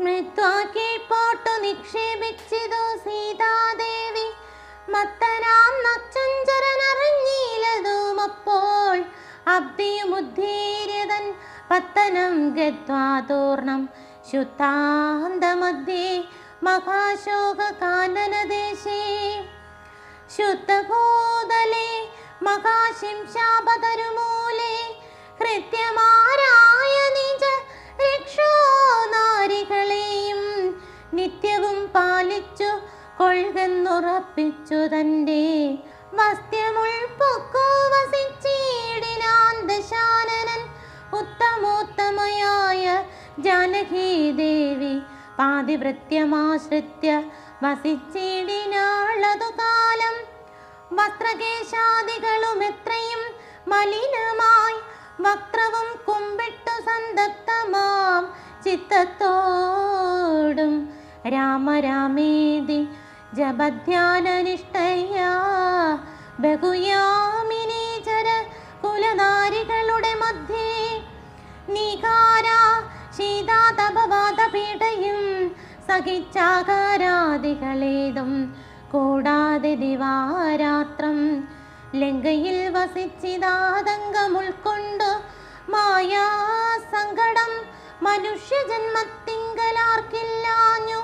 മൃത്വാ കീഴ്പോട്ടു നിക്ഷേപിച്ചിതു സീതാദേവി. മത്തനാം നച്ചുഞ്ചരനറിഞ്ഞീലതുമപ്പോൾ അബ്ദിയുമുദ്ധീര്യതൻ പത്തനം ഗത്വാതൂർണം ശുദ്ധാന്തമധ്യേ മഹാശോകാനനദേശേ. ശുദ്ധഭൂതലേ മഹാശിംശാപതരുമൂലേ കൃത്യമാരായ നിജ രക്ഷോ നാരികളെയും നിത്യവും പാലിച്ചു കൊള്ളുന്നുറപ്പിച്ചു തൻ്റെ വസ്ത്യമുൾപ്പൊക്കു വസിച്ചിടിനാൻ ദശാനനൻ. ഉത്തമോത്തമയായ ജാനകീദേവി പാതിവൃത്യമാശ്രിത്യ വസിച്ചിടിനാളതു കാലം. വസ്ത്രകേശാദികളും എത്രയും മലിനമായി വക്രവും കുമ്പിട്ടു സന്തപ്തമാം ചിത്തത്തോടും രാമരാമേതി ജപധ്യാനനിഷ്ഠയാ ബഹുയാമിനീചര കുലനാരികളുടെ മധ്യേ നീകാര ശീതാതപവാദപീഠയും സഹിച്ചാകാരാദികളേതും കൂടാതെ ദിവാരാത്രം ലങ്കയിൽ വസിച്ചിതാതങ്കമുൾക്കൊണ്ടു മായാ സങ്കടം മനുഷ്യജന്മത്തിങ്കലാർക്കില്ലാഞ്ഞു.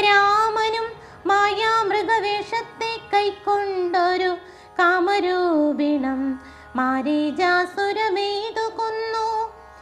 രാമനും മായാമൃഗവേഷത്തെ കൈക്കൊണ്ടൊരു കാമരൂപിണം മാരീചാസുരമേതു